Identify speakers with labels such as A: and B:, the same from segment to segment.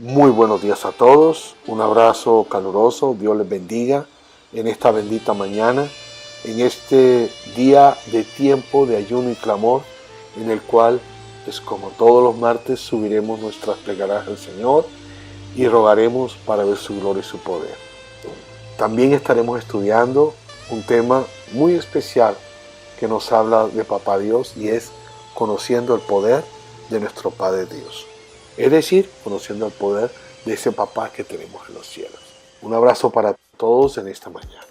A: Muy buenos días a todos, un abrazo caluroso, Dios les bendiga en esta bendita mañana, en este día de tiempo de ayuno y clamor, en el cual, pues como todos los martes, subiremos nuestras plegarias al Señor y rogaremos para ver su gloria y su poder. También estaremos estudiando un tema muy especial que nos habla de Papá Dios y es conociendo el poder de nuestro Padre Dios. Es decir, conociendo el poder de ese papá que tenemos en los cielos. Un abrazo para todos en esta mañana.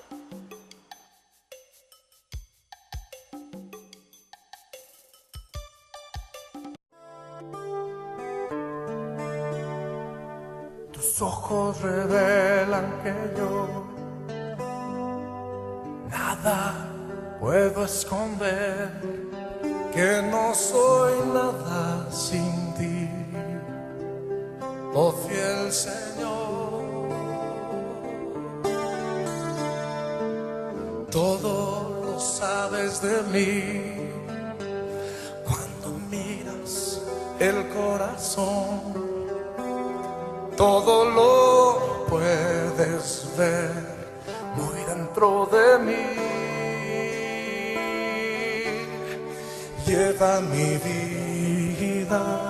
B: Tus ojos revelan que yo nada puedo esconder, que no soy nada sin ti. Oh fiel Señor, todo lo sabes de mí. Cuando miras el corazón, todo lo puedes ver muy dentro de mí. Lleva mi vida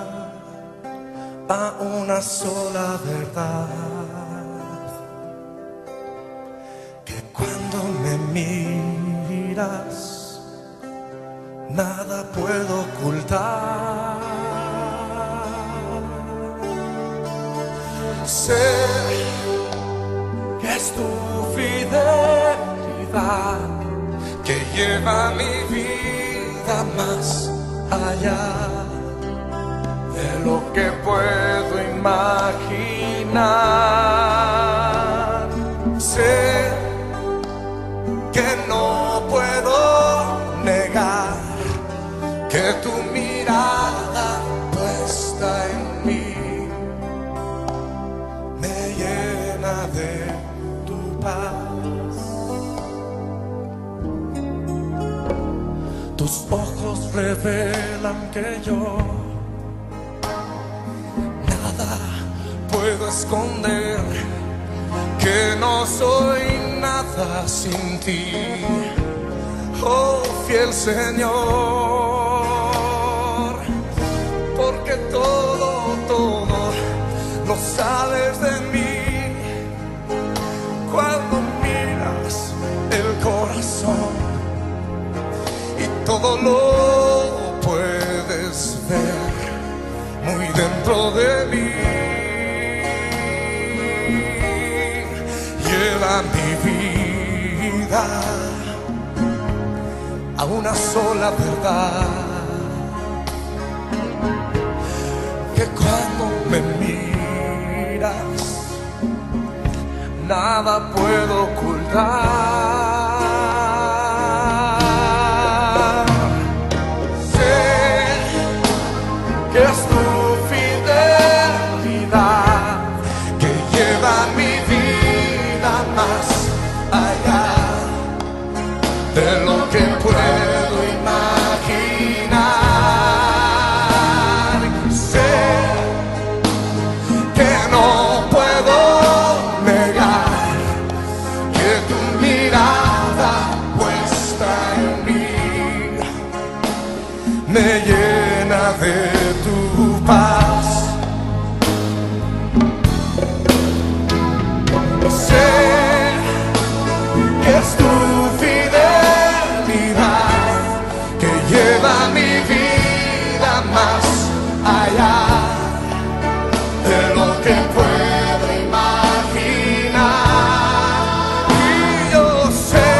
B: a una sola verdad, que cuando me miras nada puedo ocultar. Sé que es tu fidelidad que lleva mi vida más allá de lo que puedo imaginar. Sé que no puedo negar que tu mirada puesta en mí me llena de tu paz. Tus ojos revelan que yo puedo esconder, que no soy nada sin ti. Oh fiel Señor, porque todo lo sabes de mí. Cuando miras el corazón y todo lo puedes ver muy dentro de mí. Lleva mi vida a una sola verdad, que cuando me miras nada puedo ocultar. Sé que es tu fidelidad que lleva mi vida más allá de lo que puedo imaginar. Sé que no puedo negar que tu mirada puesta en mí me llena de tu paz. Sé que es tu fidelidad que lleva mi vida más allá de lo que puedo imaginar. Y yo sé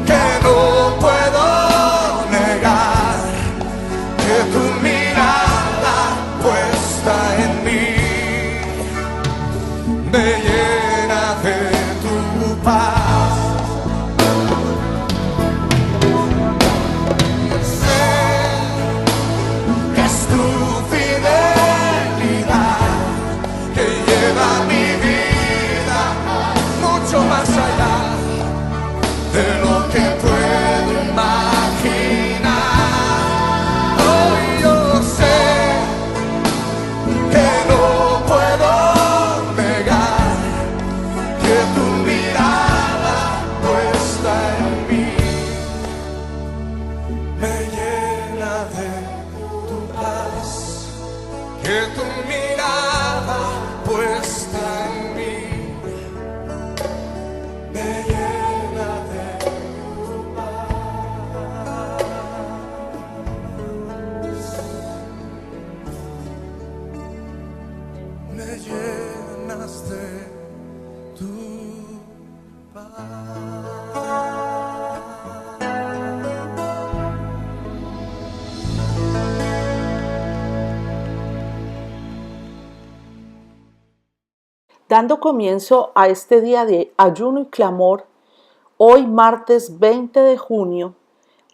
B: que no puedo negar que tu mirada puesta en mí me llena de tu paz. Sé que es tu fidelidad que lleva mi vida mucho más allá de lo que puedo imaginar. Hoy yo sé que no que tu mirada puesta en mí me llena de tu paz. Me llenas de tu paz.
C: Dando comienzo a este día de ayuno y clamor, hoy martes 20 de junio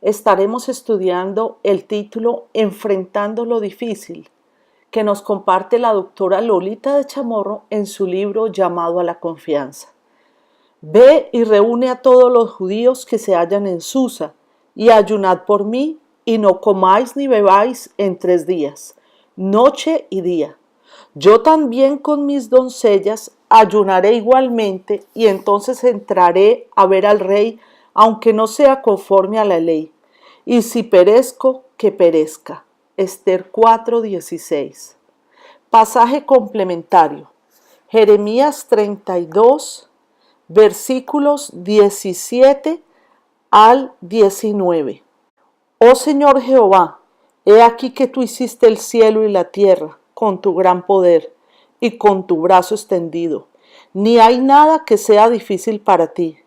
C: estaremos estudiando el título Enfrentando lo difícil, que nos comparte la doctora Lolita de Chamorro en su libro Llamado a la Confianza. Ve y reúne a todos los judíos que se hallan en Susa, y ayunad por mí, y no comáis ni bebáis en 3 días, noche y día. Yo también con mis doncellas ayunaré igualmente, y entonces entraré a ver al rey, aunque no sea conforme a la ley. Y si perezco, que perezca. Esther 4:16. Pasaje complementario. Jeremías 32, versículos 17 al 19. Oh Señor Jehová, he aquí que tú hiciste el cielo y la tierra con tu gran poder y con tu brazo extendido. Ni hay nada que sea difícil para ti,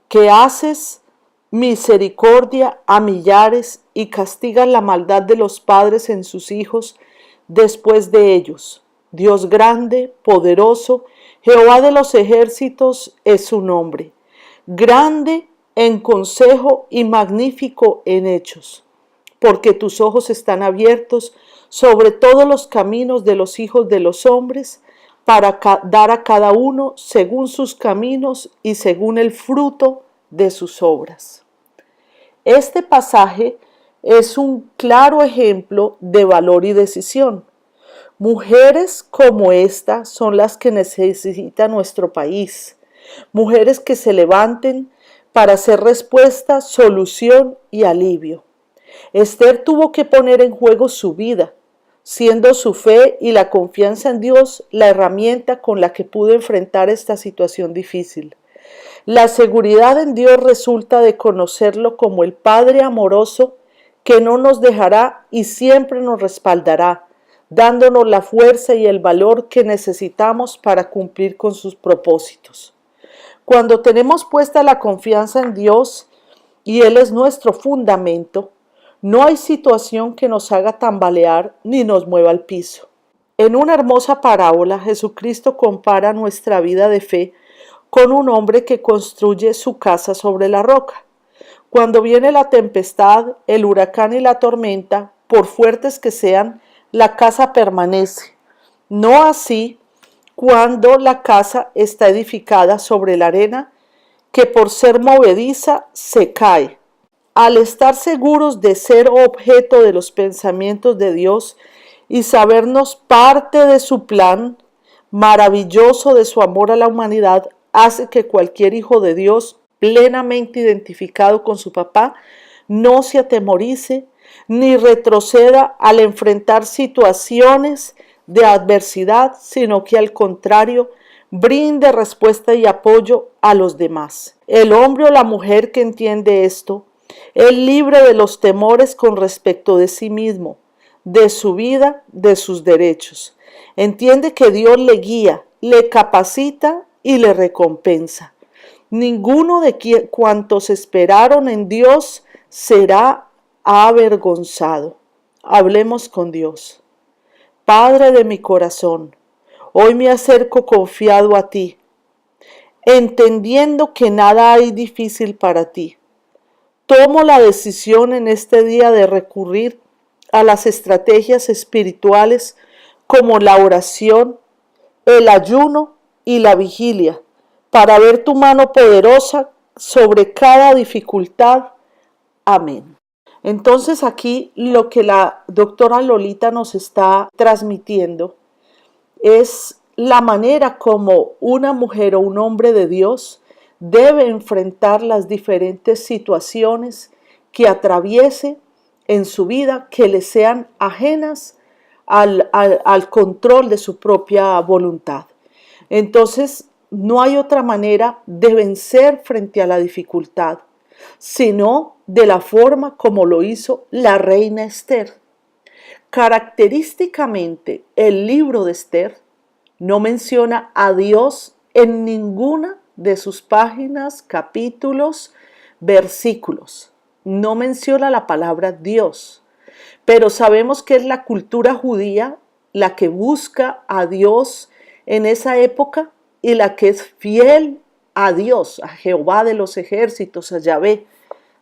C: que haces misericordia a millares y castigas la maldad de los padres en sus hijos después de ellos. Dios grande, poderoso, Jehová de los ejércitos es su nombre. Grande en consejo y magnífico en hechos, porque tus ojos están abiertos sobre todos los caminos de los hijos de los hombres, para dar a cada uno según sus caminos y según el fruto de sus obras. Este pasaje es un claro ejemplo de valor y decisión. Mujeres como esta son las que necesita nuestro país. Mujeres que se levanten para hacer respuesta, solución y alivio. Esther tuvo que poner en juego su vida, siendo su fe y la confianza en Dios la herramienta con la que pudo enfrentar esta situación difícil. La seguridad en Dios resulta de conocerlo como el Padre amoroso que no nos dejará y siempre nos respaldará, dándonos la fuerza y el valor que necesitamos para cumplir con sus propósitos. Cuando tenemos puesta la confianza en Dios y Él es nuestro fundamento, no hay situación que nos haga tambalear ni nos mueva al piso. En una hermosa parábola, Jesucristo compara nuestra vida de fe con un hombre que construye su casa sobre la roca. Cuando viene la tempestad, el huracán y la tormenta, por fuertes que sean, la casa permanece. No así cuando la casa está edificada sobre la arena, que por ser movediza se cae. Al estar seguros de ser objeto de los pensamientos de Dios y sabernos parte de su plan maravilloso de su amor a la humanidad, hace que cualquier hijo de Dios plenamente identificado con su papá no se atemorice ni retroceda al enfrentar situaciones de adversidad, sino que al contrario brinde respuesta y apoyo a los demás. El hombre o la mujer que entiende esto es libre de los temores con respecto de sí mismo, de su vida, de sus derechos. Entiende que Dios le guía, le capacita y le recompensa. Ninguno de cuantos esperaron en Dios será avergonzado. Hablemos con Dios. Padre de mi corazón, hoy me acerco confiado a ti, entendiendo que nada hay difícil para ti. Tomo la decisión en este día de recurrir a las estrategias espirituales como la oración, el ayuno y la vigilia, para ver tu mano poderosa sobre cada dificultad. Amén. Entonces aquí lo que la doctora Lolita nos está transmitiendo es la manera como una mujer o un hombre de Dios debe enfrentar las diferentes situaciones que atraviese en su vida que le sean ajenas al control de su propia voluntad. Entonces, no hay otra manera de vencer frente a la dificultad, sino de la forma como lo hizo la reina Esther. Característicamente, el libro de Esther no menciona a Dios en ninguna de sus páginas, capítulos, versículos. No menciona la palabra Dios, pero sabemos que es la cultura judía la que busca a Dios en esa época y la que es fiel a Dios, a Jehová de los ejércitos, a Yahvé,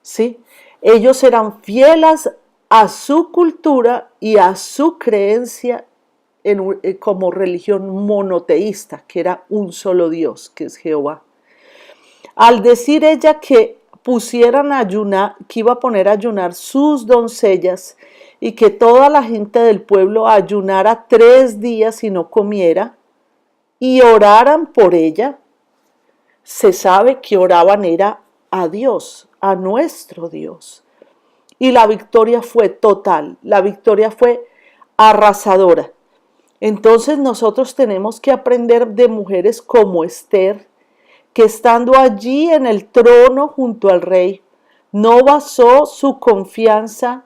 C: ¿sí? Ellos eran fieles a su cultura y a su creencia como religión monoteísta, que era un solo Dios, que es Jehová. Al decir ella que pusieran a ayunar, que iba a poner a ayunar sus doncellas y que toda la gente del pueblo ayunara 3 días y no comiera y oraran por ella, se sabe que oraban era a Dios, a nuestro Dios. Y la victoria fue total, la victoria fue arrasadora. Entonces nosotros tenemos que aprender de mujeres como Esther, que estando allí en el trono junto al rey, no basó su confianza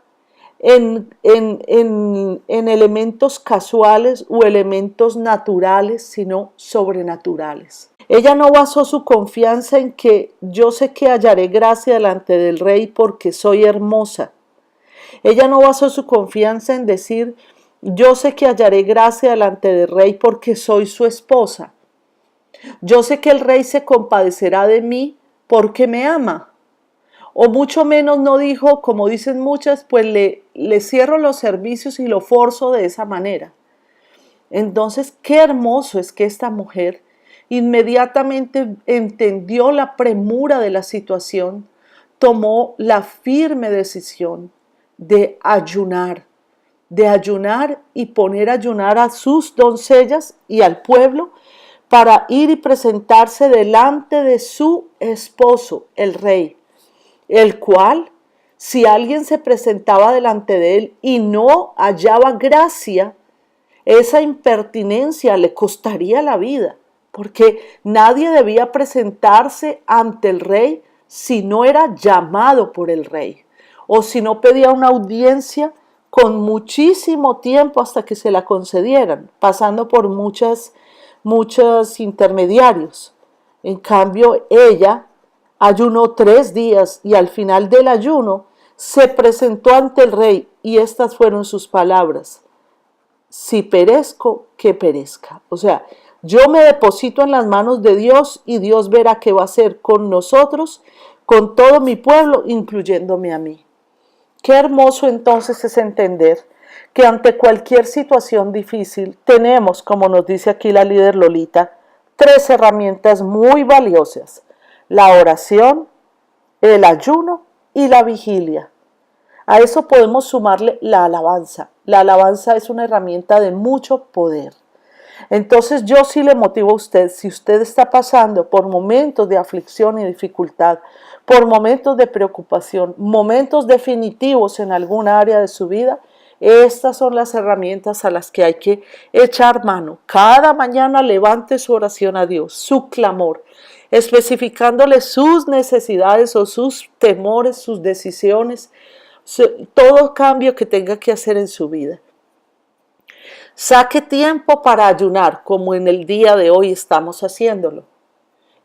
C: en elementos casuales o elementos naturales, sino sobrenaturales. Ella no basó su confianza en que yo sé que hallaré gracia delante del rey porque soy hermosa. Ella no basó su confianza en decir yo sé que hallaré gracia delante del rey porque soy su esposa. Yo sé que el rey se compadecerá de mí porque me ama. O mucho menos no dijo, como dicen muchas, pues le cierro los servicios y lo forzo de esa manera. Entonces, qué hermoso es que esta mujer inmediatamente entendió la premura de la situación, tomó la firme decisión de ayunar y poner a ayunar a sus doncellas y al pueblo para ir y presentarse delante de su esposo, el rey, el cual, si alguien se presentaba delante de él y no hallaba gracia, esa impertinencia le costaría la vida, porque nadie debía presentarse ante el rey si no era llamado por el rey, o si no pedía una audiencia con muchísimo tiempo hasta que se la concedieran, pasando por muchos intermediarios. En cambio, ella ayunó 3 días y al final del ayuno se presentó ante el rey y estas fueron sus palabras: si perezco, que perezca. O sea, yo me deposito en las manos de Dios y Dios verá qué va a hacer con nosotros, con todo mi pueblo, incluyéndome a mí. Qué hermoso entonces es entender que ante cualquier situación difícil tenemos, como nos dice aquí la líder Lolita, 3 herramientas muy valiosas: la oración, el ayuno y la vigilia. A eso podemos sumarle la alabanza. La alabanza es una herramienta de mucho poder. Entonces yo sí le motivo a usted, si usted está pasando por momentos de aflicción y dificultad, por momentos de preocupación, momentos definitivos en alguna área de su vida, estas son las herramientas a las que hay que echar mano. Cada mañana levante su oración a Dios, su clamor, especificándole sus necesidades o sus temores, sus decisiones, todo cambio que tenga que hacer en su vida. Saque tiempo para ayunar, como en el día de hoy estamos haciéndolo.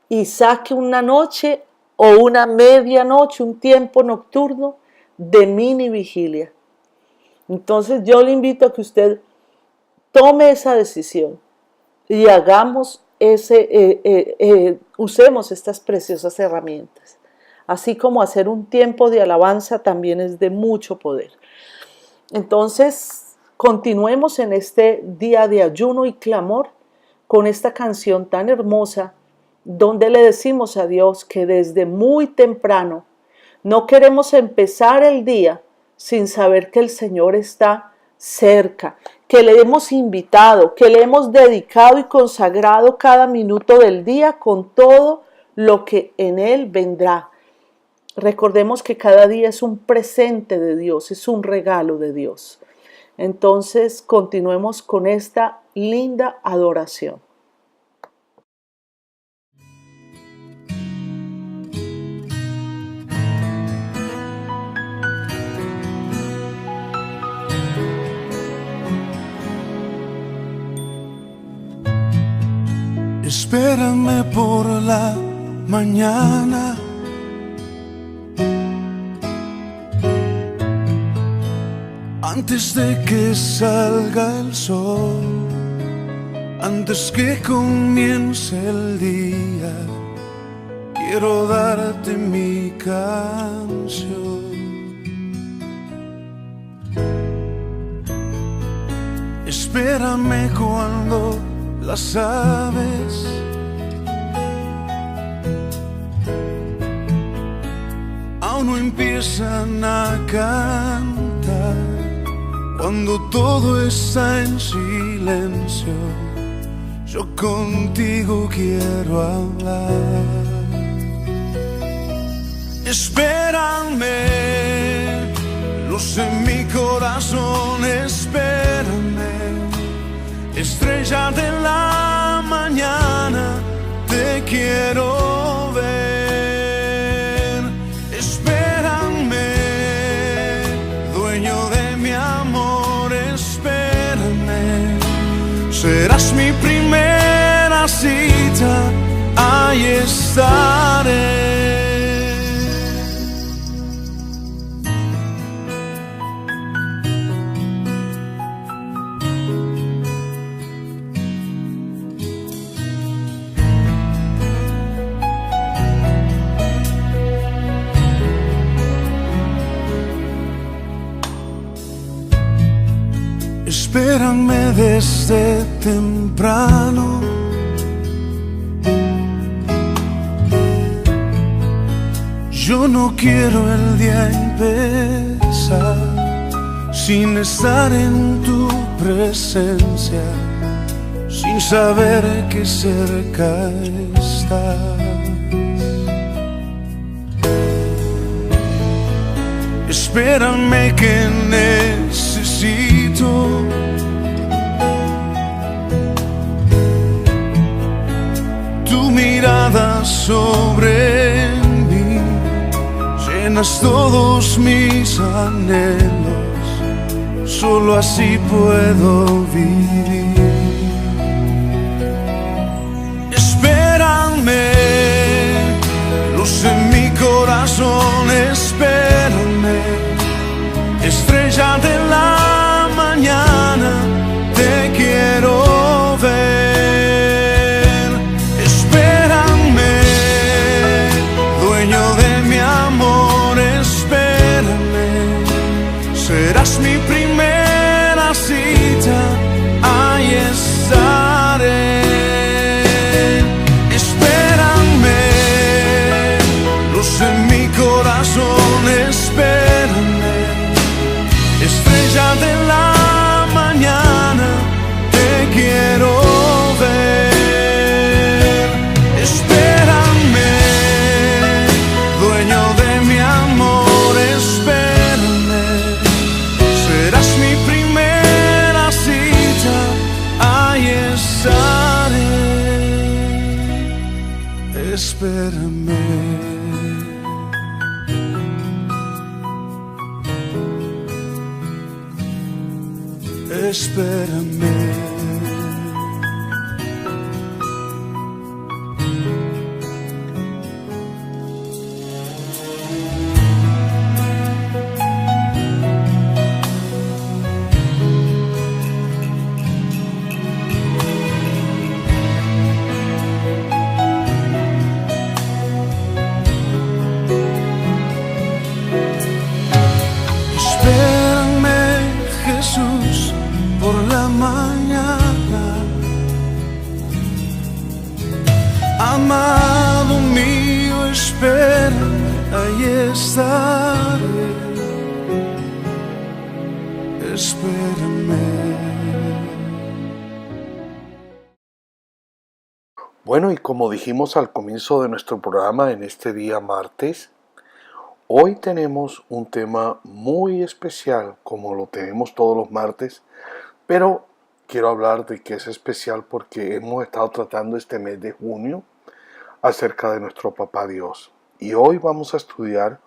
C: Y saque una noche o una medianoche, un tiempo nocturno de mini vigilia. Entonces yo le invito a que usted tome esa decisión y hagamos usemos estas preciosas herramientas. Así como hacer un tiempo de alabanza también es de mucho poder. Entonces, continuemos en este día de ayuno y clamor con esta canción tan hermosa donde le decimos a Dios que desde muy temprano no queremos empezar el día sin saber que el Señor está cerca, que le hemos invitado, que le hemos dedicado y consagrado cada minuto del día con todo lo que en Él vendrá. Recordemos que cada día es un presente de Dios, es un regalo de Dios. Entonces, continuemos con esta linda adoración.
B: Espérame por la mañana, antes de que salga el sol, antes que comience el día, quiero darte mi canción. Espérame cuando las aves aún no empiezan a cantar, cuando todo está en silencio, yo contigo quiero hablar. Espérame, luz en mi corazón, espérame, estrella de la mañana, te quiero ver. Espérame, dueño de mi amor, espérame, serás mi primera cita, ahí estaré. Espérame desde temprano, yo no quiero el día empezar sin estar en tu presencia, sin saber que cerca estás. Espérame que necesito tu mirada sobre mí, llenas todos mis anhelos, solo así puedo vivir. Espérame, luz en mi corazón, espérame, estrella de la mañana, te quiero ver. Espérame, dueño de mi amor, espérame, serás mi primera cita, ahí estaré. Espérame, luz en mi corazón, espérame, estrella de la mañana, te quiero ver. Espérame, dueño de mi amor, espérame, serás mi primera cita, ahí estaré. Espérame. Espérame. Espérame, Jesús, por la mañana. Amado mío, espérame, ahí estaré. Espérame.
A: Bueno, y como dijimos al comienzo de nuestro programa en este día martes, Hoy tenemos un tema muy especial, como lo tenemos todos los martes, pero quiero hablar de que es especial porque hemos estado tratando este mes de junio acerca de nuestro Papá Dios. Y hoy vamos a estudiar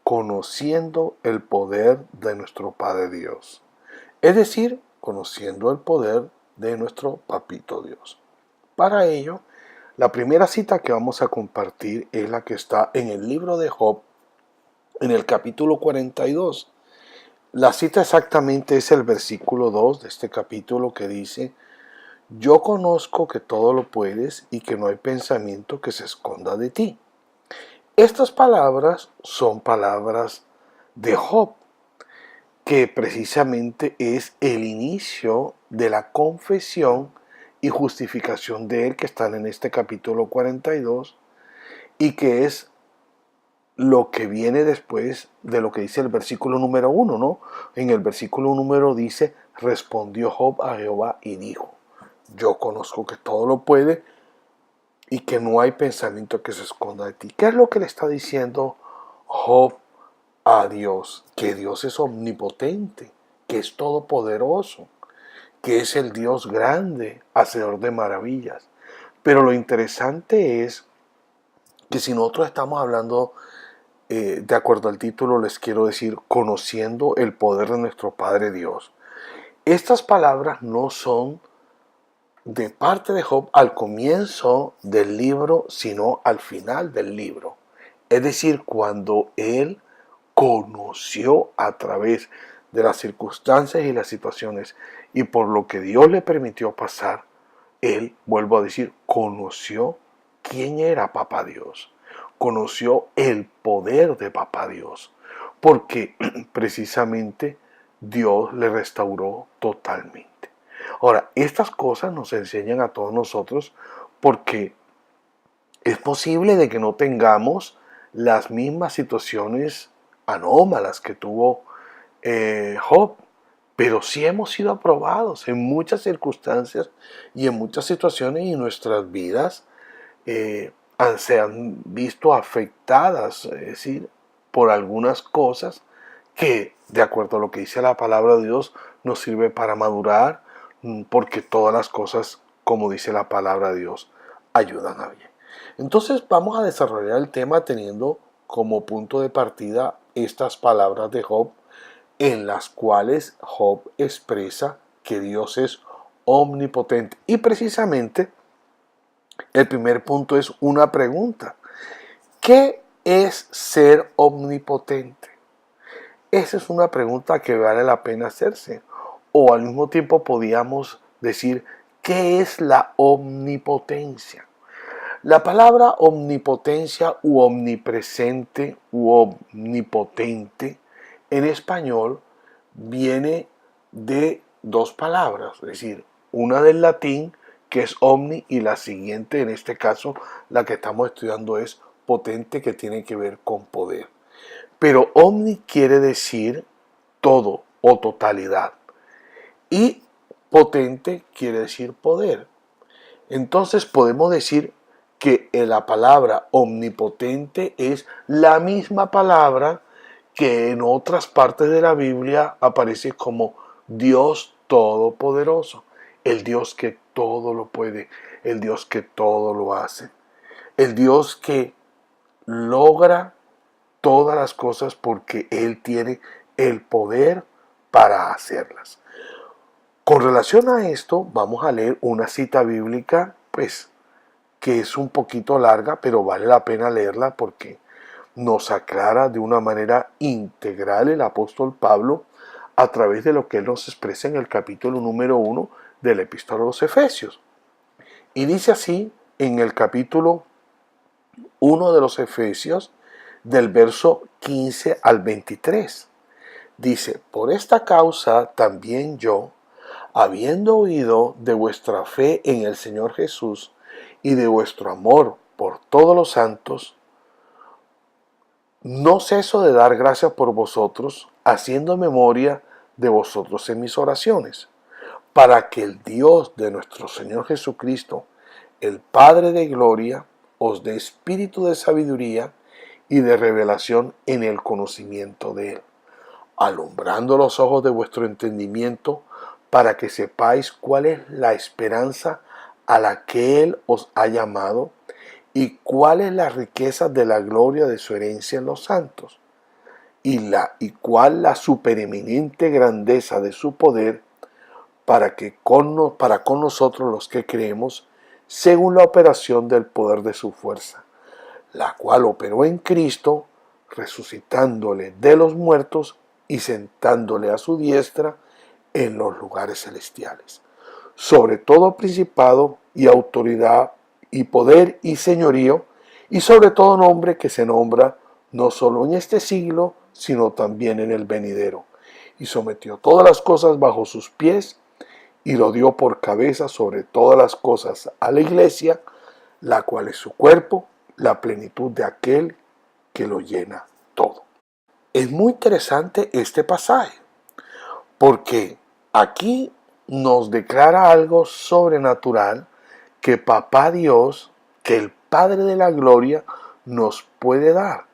A: conociendo el poder de nuestro Padre Dios. Es decir, conociendo el poder de nuestro Papito Dios. Para ello, la primera cita que vamos a compartir es la que está en el libro de Job, en el capítulo 42. La cita exactamente es el versículo 2 de este capítulo que dice: yo conozco que todo lo puedes y que no hay pensamiento que se esconda de ti. Estas palabras son palabras de Job, que precisamente es el inicio de la confesión y justificación de él que están en este capítulo 42 y que es lo que viene después de lo que dice el versículo número 1, ¿no? En el versículo número dice: respondió Job a Jehová y dijo: yo conozco que todo lo puede y que no hay pensamiento que se esconda de ti. ¿Qué es lo que le está diciendo Job a Dios? Que Dios es omnipotente, que es todopoderoso, que es el Dios grande, hacedor de maravillas. Pero lo interesante es que si nosotros estamos hablando, de acuerdo al título, les quiero decir, conociendo el poder de nuestro Padre Dios. Estas palabras no son de parte de Job al comienzo del libro, sino al final del libro. Es decir, cuando él conoció a través de las circunstancias y las situaciones y por lo que Dios le permitió pasar, él, vuelvo a decir, conoció quién era Papá Dios, conoció el poder de Papá Dios, porque precisamente Dios le restauró totalmente. Ahora, estas cosas nos enseñan a todos nosotros porque es posible de que no tengamos las mismas situaciones anómalas que tuvo Job, pero sí hemos sido aprobados en muchas circunstancias y en muchas situaciones y nuestras vidas se han visto afectadas, es decir, por algunas cosas que, de acuerdo a lo que dice la palabra de Dios, nos sirve para madurar, porque todas las cosas, como dice la palabra de Dios, ayudan a bien. Entonces vamos a desarrollar el tema teniendo como punto de partida estas palabras de Job, en las cuales Job expresa que Dios es omnipotente. Y precisamente el primer punto es una pregunta: ¿qué es ser omnipotente? Esa es una pregunta que vale la pena hacerse. O al mismo tiempo podríamos decir: ¿qué es la omnipotencia? La palabra omnipotencia u omnipresente u omnipotente en español viene de dos palabras, es decir, una del latín, que es omni, y la siguiente, en este caso, la que estamos estudiando, es potente, que tiene que ver con poder. Pero omni quiere decir todo o totalidad, y potente quiere decir poder. Entonces podemos decir que la palabra omnipotente es la misma palabra que en otras partes de la Biblia aparece como Dios Todopoderoso, el Dios que todo lo puede, el Dios que todo lo hace, el Dios que logra todas las cosas porque Él tiene el poder para hacerlas. Con relación a esto, vamos a leer una cita bíblica, pues, que es un poquito larga, pero vale la pena leerla porque nos aclara de una manera integral el apóstol Pablo a través de lo que él nos expresa en el capítulo número 1 del Epístola a los Efesios. Y dice así en el capítulo 1 de los Efesios, del verso 15 al 23. Dice: por esta causa también yo, habiendo oído de vuestra fe en el Señor Jesús y de vuestro amor por todos los santos, no ceso de dar gracias por vosotros, haciendo memoria de vosotros en mis oraciones, para que el Dios de nuestro Señor Jesucristo, el Padre de gloria, os dé espíritu de sabiduría y de revelación en el conocimiento de Él, alumbrando los ojos de vuestro entendimiento, para que sepáis cuál es la esperanza a la que Él os ha llamado, y cuál es la riqueza de la gloria de su herencia en los santos, y cuál la supereminente grandeza de su poder para con nosotros los que creemos, según la operación del poder de su fuerza, la cual operó en Cristo, resucitándole de los muertos y sentándole a su diestra en los lugares celestiales, sobre todo principado y autoridad y poder y señorío, y sobre todo nombre que se nombra no solo en este siglo, sino también en el venidero, y sometió todas las cosas bajo sus pies, y lo dio por cabeza sobre todas las cosas a la iglesia, la cual es su cuerpo, la plenitud de aquel que lo llena todo. Es muy interesante este pasaje, porque aquí nos declara algo sobrenatural que Papá Dios, que el Padre de la Gloria, nos puede dar.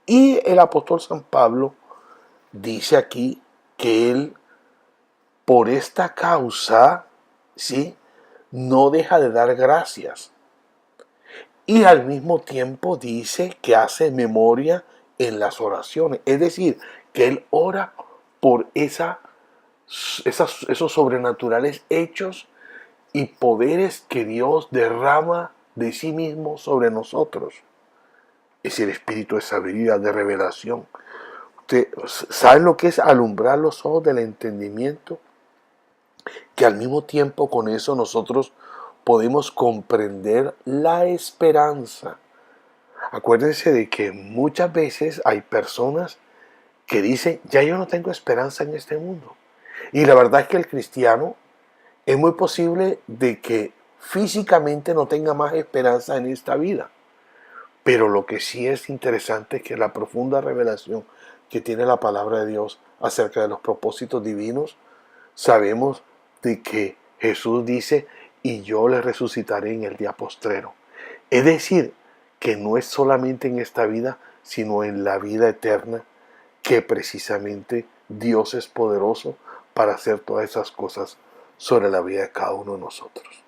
A: Y el apóstol San Pablo dice aquí que él, por esta causa, ¿sí?, no deja de dar gracias. Y al mismo tiempo dice que hace memoria en las oraciones. Es decir, que él ora por esos sobrenaturales hechos y poderes que Dios derrama de sí mismo sobre nosotros. Es el espíritu de sabiduría, de revelación. ¿Usted sabe lo que es alumbrar los ojos del entendimiento? Que al mismo tiempo con eso nosotros podemos comprender la esperanza. Acuérdense de que muchas veces hay personas que dicen, ya yo no tengo esperanza en este mundo. Y la verdad es que el cristiano es muy posible de que físicamente no tenga más esperanza en esta vida. Pero lo que sí es interesante es que la profunda revelación que tiene la palabra de Dios acerca de los propósitos divinos, sabemos de que Jesús dice, y yo le resucitaré en el día postrero. Es decir, que no es solamente en esta vida, sino en la vida eterna, que precisamente Dios es poderoso para hacer todas esas cosas sobre la vida de cada uno de nosotros.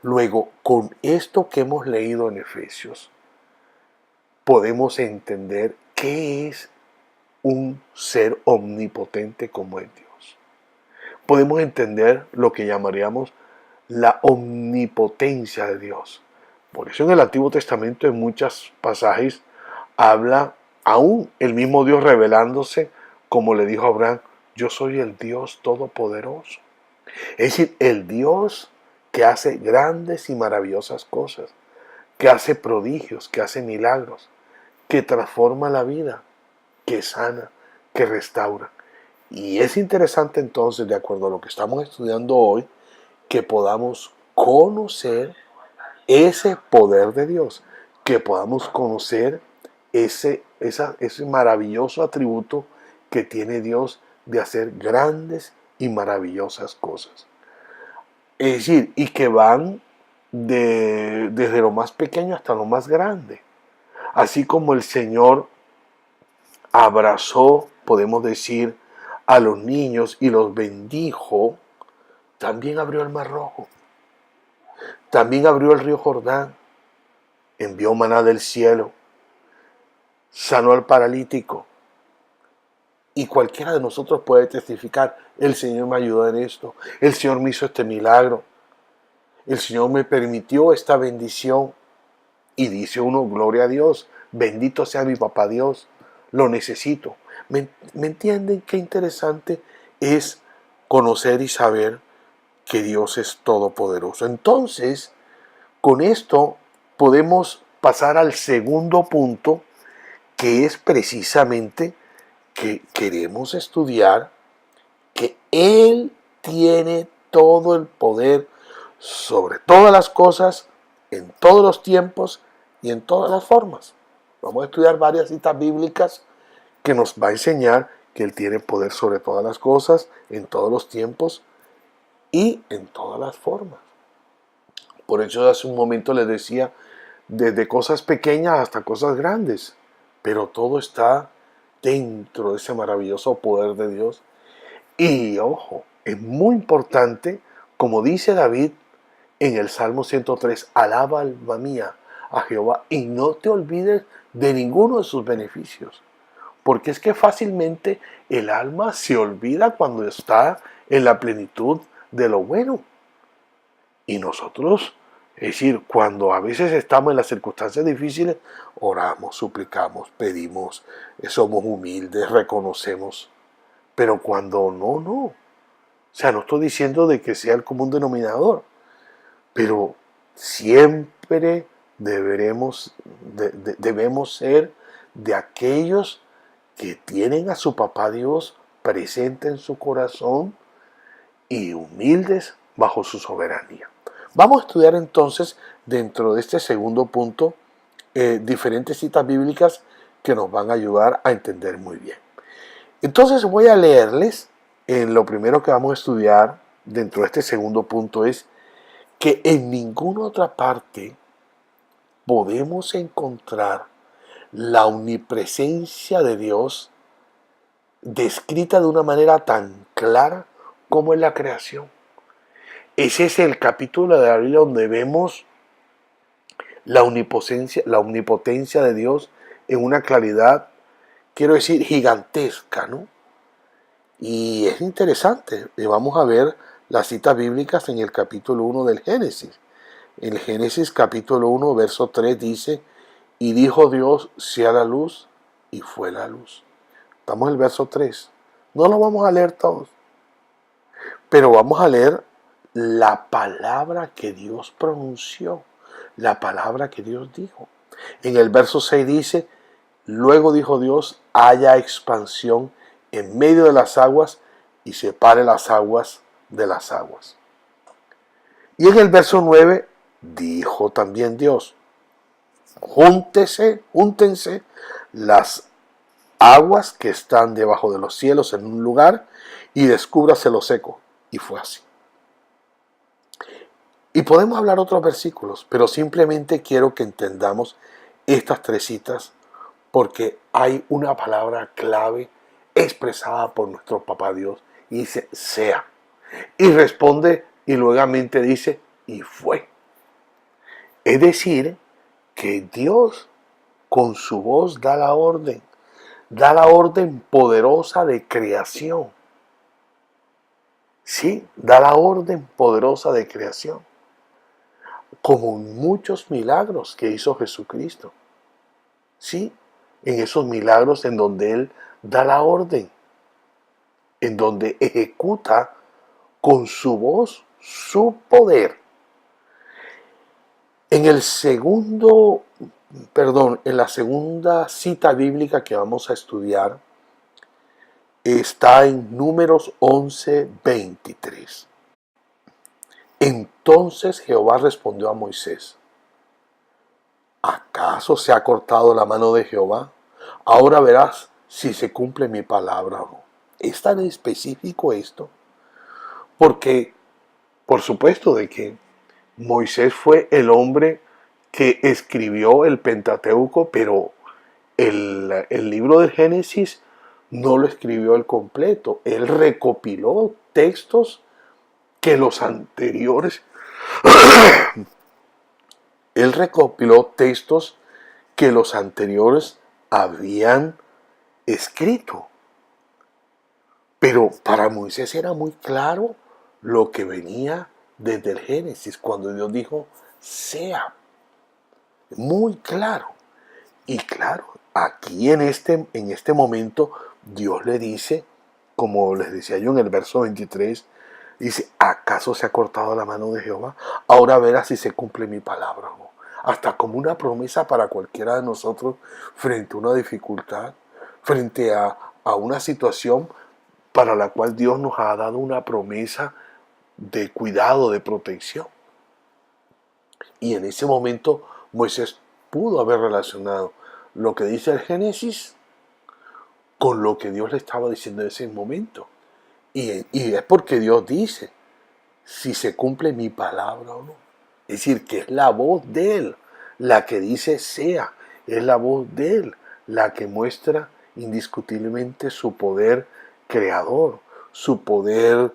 A: Luego, con esto que hemos leído en Efesios, podemos entender qué es un ser omnipotente como es Dios. Podemos entender lo que llamaríamos la omnipotencia de Dios. Por eso en el Antiguo Testamento en muchos pasajes habla aún el mismo Dios revelándose, como le dijo a Abraham, yo soy el Dios todopoderoso. Es decir, el Dios que hace grandes y maravillosas cosas, que hace prodigios, que hace milagros, que transforma la vida, que sana, que restaura. Y es interesante entonces, de acuerdo a lo que estamos estudiando hoy, que podamos conocer ese poder de Dios, que podamos conocer ese maravilloso atributo que tiene Dios de hacer grandes y maravillosas cosas. Es decir, y que van desde lo más pequeño hasta lo más grande. Así como el Señor abrazó, podemos decir, a los niños y los bendijo, también abrió el Mar Rojo. También abrió el río Jordán, envió maná del cielo, sanó al paralítico. Y cualquiera de nosotros puede testificar, el Señor me ayudó en esto, el Señor me hizo este milagro, el Señor me permitió esta bendición. Y dice uno, gloria a Dios, bendito sea mi papá Dios, lo necesito. ¿Me entienden qué interesante es conocer y saber que Dios es todopoderoso? Entonces, con esto podemos pasar al segundo punto, que es precisamente que queremos estudiar que Él tiene todo el poder sobre todas las cosas, en todos los tiempos y en todas las formas. Vamos a estudiar varias citas bíblicas que nos va a enseñar que Él tiene poder sobre todas las cosas, en todos los tiempos y en todas las formas. Por eso hace un momento les decía, desde cosas pequeñas hasta cosas grandes. pero todo está dentro de ese maravilloso poder de Dios. Y ojo, es muy importante, como dice David en el Salmo 103, alaba alma mía a Jehová y no te olvides de ninguno de sus beneficios. Porque es que fácilmente el alma se olvida cuando está en la plenitud de lo bueno. Y nosotros, es decir, cuando a veces estamos en las circunstancias difíciles, oramos, suplicamos, pedimos, somos humildes, reconocemos. Pero cuando no. O sea, no estoy diciendo de que sea el común denominador, pero siempre debemos ser de aquellos que tienen a su papá Dios presente en su corazón y humildes bajo su soberanía. Vamos a estudiar entonces dentro de este segundo punto diferentes citas bíblicas que nos van a ayudar a entender muy bien. Entonces voy a leerles, lo primero que vamos a estudiar dentro de este segundo punto es que en ninguna otra parte podemos encontrar la omnipresencia de Dios descrita de una manera tan clara como en la creación. Ese es el capítulo de la Biblia donde vemos la omnipotencia de Dios en una claridad, quiero decir, gigantesca, ¿no? Y es interesante, vamos a ver las citas bíblicas en el capítulo 1 del Génesis. En el Génesis capítulo 1, verso 3 dice, y dijo Dios, sea la luz, y fue la luz. Estamos en el verso 3. No lo vamos a leer todos, pero vamos a leer la palabra que Dios pronunció, la palabra que Dios dijo. En el verso 6 dice, luego dijo Dios, haya expansión en medio de las aguas y separe las aguas de las aguas. Y en el verso 9 dijo también Dios, júntense las aguas que están debajo de los cielos en un lugar y descúbrase lo seco. Y fue así. Y podemos hablar otros versículos, pero simplemente quiero que entendamos estas tres citas porque hay una palabra clave expresada por nuestro papá Dios y dice, sea. Y responde y luego dice, y fue. Es decir, que Dios con su voz da la orden poderosa de creación. Sí, da la orden poderosa de creación. Como muchos milagros que hizo Jesucristo. Sí, en esos milagros en donde Él da la orden, en donde ejecuta con su voz su poder. En la segunda cita bíblica que vamos a estudiar está en Números 11:23. Entonces Jehová respondió a Moisés, ¿acaso se ha cortado la mano de Jehová? Ahora verás si se cumple mi palabra o no. Es tan específico esto, porque por supuesto de que Moisés fue el hombre que escribió el Pentateuco, pero el libro del Génesis no lo escribió el completo. Él recopiló textos que los anteriores habían escrito. Pero para Moisés era muy claro lo que venía desde el Génesis, cuando Dios dijo, sea. Muy claro. Y claro, aquí en este momento, Dios le dice, como les decía yo en el verso 23, dice, ¿acaso se ha cortado la mano de Jehová? Ahora verás si se cumple mi palabra o no. Hasta como una promesa para cualquiera de nosotros frente a una dificultad, frente a una situación para la cual Dios nos ha dado una promesa de cuidado, de protección. Y en ese momento Moisés pudo haber relacionado lo que dice el Génesis con lo que Dios le estaba diciendo en ese momento. Y es porque Dios dice, si se cumple mi palabra o no. Es decir, que es la voz de Él la que dice sea, es la voz de Él la que muestra indiscutiblemente su poder creador, su poder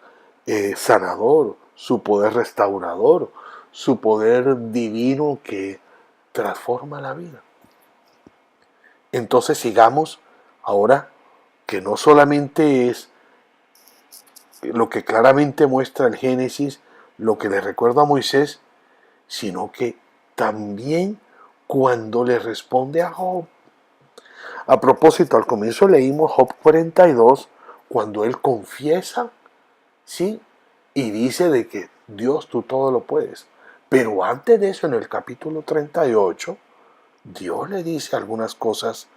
A: sanador, su poder restaurador, su poder divino que transforma la vida. Entonces sigamos ahora, que no solamente es lo que claramente muestra el Génesis, lo que le recuerda a Moisés, sino que también cuando le responde a Job. A propósito, al comienzo leímos Job 42, cuando él confiesa, ¿sí? Y dice de que Dios, tú todo lo puedes. Pero antes de eso, en el capítulo 38, Dios le dice algunas cosas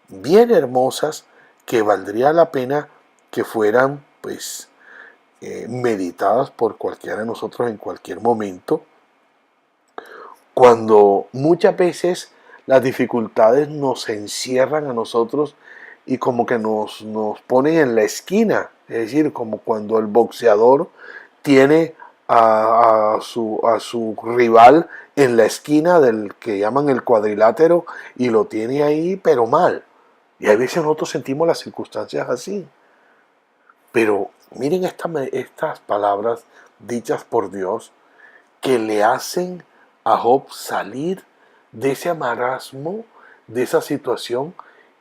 A: bien hermosas que valdría la pena que fueran, pues, meditadas por cualquiera de nosotros en cualquier momento, cuando muchas veces las dificultades nos encierran a nosotros y como que nos ponen en la esquina, es decir, como cuando el boxeador tiene a su rival en la esquina del que llaman el cuadrilátero y lo tiene ahí pero mal. Y a veces nosotros sentimos las circunstancias así. Pero miren estas palabras dichas por Dios que le hacen a Job salir de ese marasmo, de esa situación,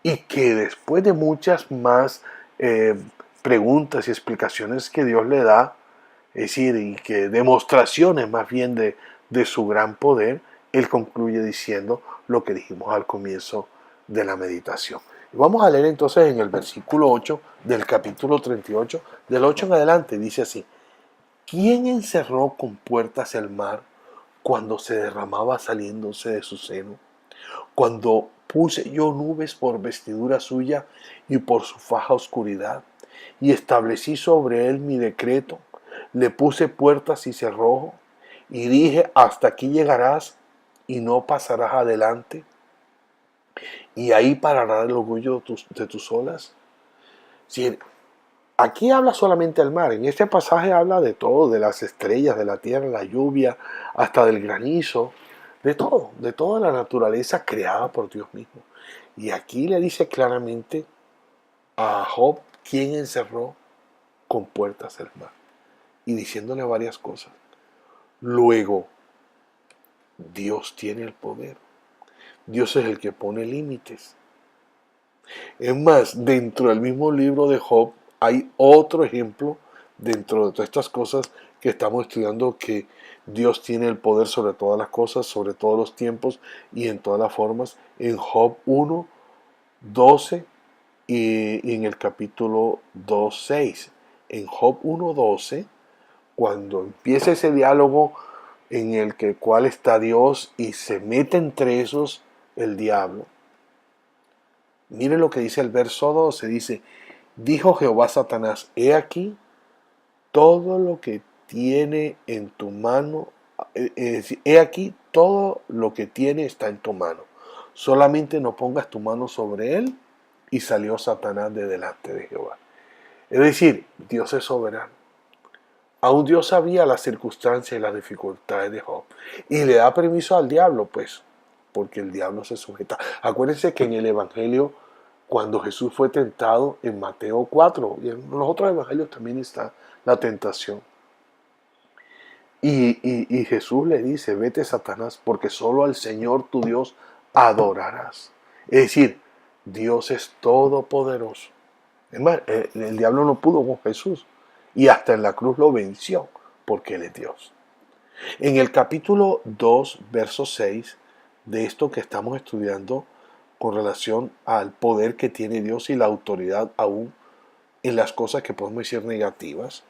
A: y que después de muchas más preguntas y explicaciones que Dios le da, es decir, y que demostraciones más bien de su gran poder, él concluye diciendo lo que dijimos al comienzo de la meditación. Y vamos a leer entonces en el versículo 8 del capítulo 38, del 8 en adelante, dice así: ¿Quién encerró con puertas el mar cuando se derramaba saliéndose de su seno? Cuando puse yo nubes por vestidura suya y por su faja oscuridad, y establecí sobre él mi decreto, le puse puertas y cerrojo, y dije, hasta aquí llegarás y no pasarás adelante, y ahí parará el orgullo de tus olas. Si aquí habla solamente del mar, en este pasaje habla de todo, de las estrellas, de la tierra, la lluvia, hasta del granizo, de todo, de toda la naturaleza creada por Dios mismo. Y aquí le dice claramente a Job quién encerró con puertas el mar, y diciéndole varias cosas. Luego, Dios tiene el poder. Dios es el que pone límites. Es más, dentro del mismo libro de Job hay otro ejemplo dentro de todas estas cosas que estamos estudiando, que Dios tiene el poder sobre todas las cosas, sobre todos los tiempos y en todas las formas. En Job 1, 12 y en el capítulo 2, 6. En Job 1, 12, cuando empieza ese diálogo en el que cual está Dios y se mete entre esos el diablo. Mire lo que dice el verso 12, dice: dijo Jehová a Satanás, he aquí todo lo que tiene en tu mano, he aquí todo lo que tiene está en tu mano, solamente no pongas tu mano sobre él. Y salió Satanás de delante de Jehová. Es decir, Dios es soberano. Aún Dios sabía las circunstancias y las dificultades de Job. Y le da permiso al diablo, pues, porque el diablo se sujeta. Acuérdense que en el Evangelio, cuando Jesús fue tentado en Mateo 4, y en los otros evangelios también está la tentación. Y Jesús le dice, vete Satanás, porque solo al Señor tu Dios adorarás. Es decir, Dios es todopoderoso. Es más, el diablo no pudo con Jesús. Y hasta en la cruz lo venció, porque Él es Dios. En el capítulo 2, verso 6, de esto que estamos estudiando con relación al poder que tiene Dios y la autoridad aún en las cosas que podemos decir negativas.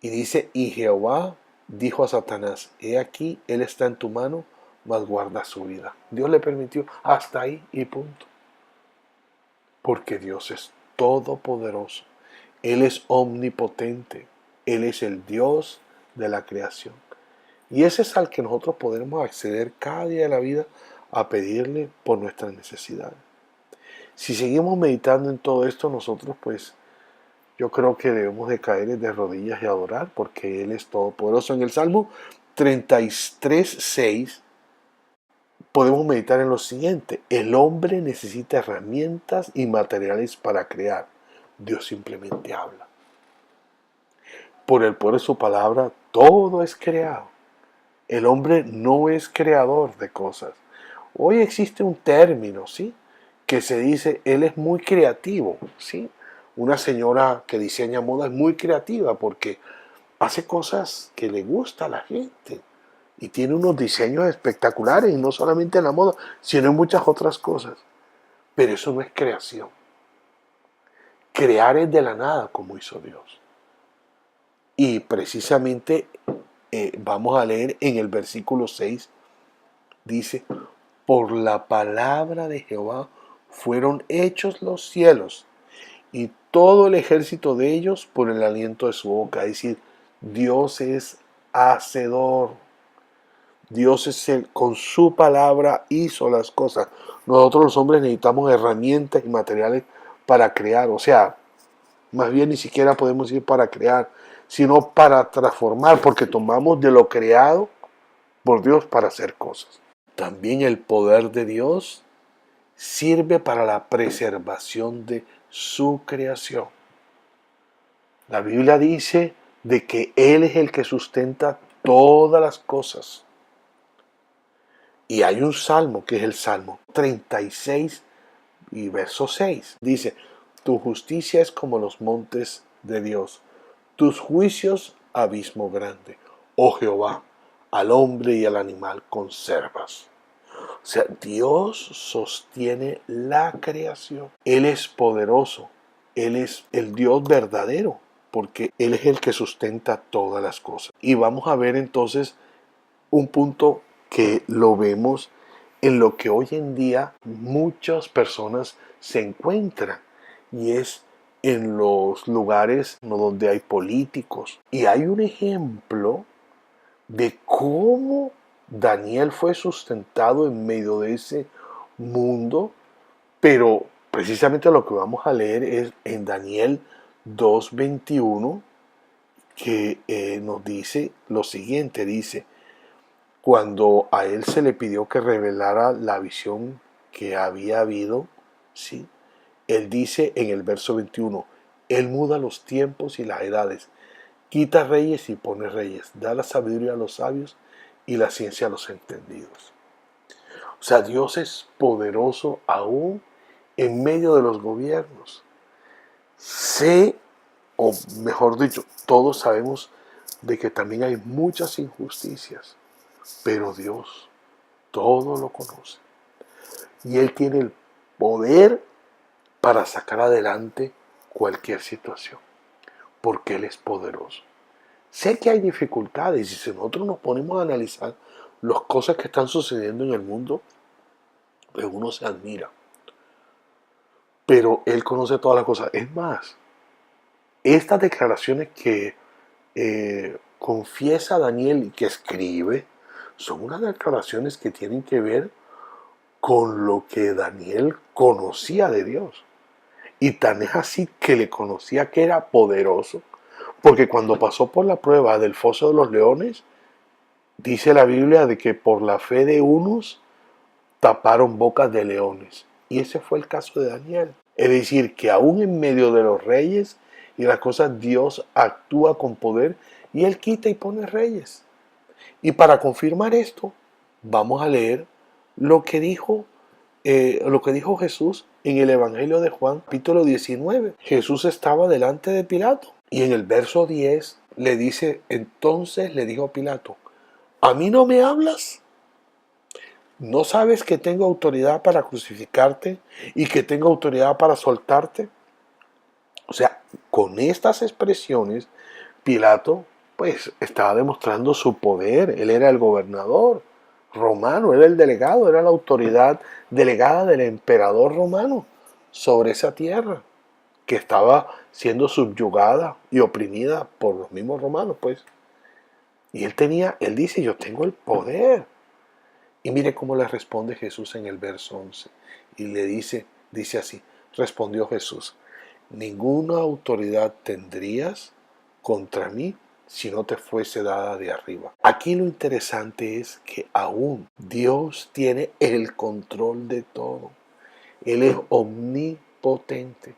A: Y dice, y Jehová dijo a Satanás, he aquí, él está en tu mano, mas guarda su vida. Dios le permitió hasta ahí y punto. Porque Dios es todopoderoso. Él es omnipotente. Él es el Dios de la creación. Y ese es al que nosotros podremos acceder cada día de la vida a pedirle por nuestras necesidades. Si seguimos meditando en todo esto, nosotros pues yo creo que debemos de caer de rodillas y adorar, porque Él es todopoderoso. En el Salmo 33, 6 podemos meditar en lo siguiente: el hombre necesita herramientas y materiales para crear. Dios simplemente habla. Por el poder de su palabra, todo es creado. El hombre no es creador de cosas. Hoy existe un término, ¿sí?, que se dice, él es muy creativo, ¿sí? Una señora que diseña moda es muy creativa porque hace cosas que le gusta a la gente y tiene unos diseños espectaculares, y no solamente en la moda, sino en muchas otras cosas. Pero eso no es creación. Crear es de la nada, como hizo Dios. Y precisamente vamos a leer en el versículo 6, dice, por la palabra de Jehová fueron hechos los cielos, y todo el ejército de ellos por el aliento de su boca. Es decir, Dios es hacedor. Dios es el, con su palabra hizo las cosas. Nosotros los hombres necesitamos herramientas y materiales para crear. O sea, más bien ni siquiera podemos ir para crear, sino para transformar, porque tomamos de lo creado por Dios para hacer cosas. También el poder de Dios sirve para la preservación de su creación. La Biblia dice de que Él es el que sustenta todas las cosas. Y hay un salmo, que es el Salmo 36 y verso 6. Dice, tu justicia es como los montes de Dios, tus juicios abismo grande. Oh Jehová, al hombre y al animal conservas. O sea, Dios sostiene la creación. Él es poderoso. Él es el Dios verdadero, porque Él es el que sustenta todas las cosas. Y vamos a ver entonces un punto que lo vemos en lo que hoy en día muchas personas se encuentran, y es en los lugares donde hay políticos. Y hay un ejemplo de cómo Daniel fue sustentado en medio de ese mundo, pero precisamente lo que vamos a leer es en Daniel 2:21, que nos dice lo siguiente, dice, cuando a él se le pidió que revelara la visión que había habido, ¿sí?, él dice en el verso 21, él muda los tiempos y las edades, quita reyes y pone reyes, da la sabiduría a los sabios y la ciencia a los entendidos. O sea, Dios es poderoso aún en medio de los gobiernos. Sé, o mejor dicho, todos sabemos de que también hay muchas injusticias, pero Dios todo lo conoce. Y Él tiene el poder para sacar adelante cualquier situación, porque Él es poderoso. Sé que hay dificultades, y si nosotros nos ponemos a analizar las cosas que están sucediendo en el mundo, pues uno se admira. Pero Él conoce todas las cosas. Es más, estas declaraciones que confiesa Daniel y que escribe, son unas declaraciones que tienen que ver con lo que Daniel conocía de Dios. Y tan es así que le conocía que era poderoso, porque cuando pasó por la prueba del foso de los leones, dice la Biblia de que por la fe de unos taparon bocas de leones. Y ese fue el caso de Daniel. Es decir, que aún en medio de los reyes y las cosas, Dios actúa con poder y Él quita y pone reyes. Y para confirmar esto, vamos a leer lo que dijo Jesús en el Evangelio de Juan, capítulo 19. Jesús estaba delante de Pilato y en el verso 10 le dice, entonces le dijo Pilato, ¿a mí no me hablas? ¿No sabes que tengo autoridad para crucificarte y que tengo autoridad para soltarte? O sea, con estas expresiones, Pilato pues estaba demostrando su poder. Él era el gobernador romano, era el delegado, era la autoridad delegada del emperador romano sobre esa tierra que estaba siendo subyugada y oprimida por los mismos romanos, pues. Y él dice, yo tengo el poder. Y mire cómo le responde Jesús en el verso 11. Y le dice así, respondió Jesús, ninguna autoridad tendrías contra mí si no te fuese dada de arriba. Aquí lo interesante es que aún Dios tiene el control de todo. Él es omnipotente.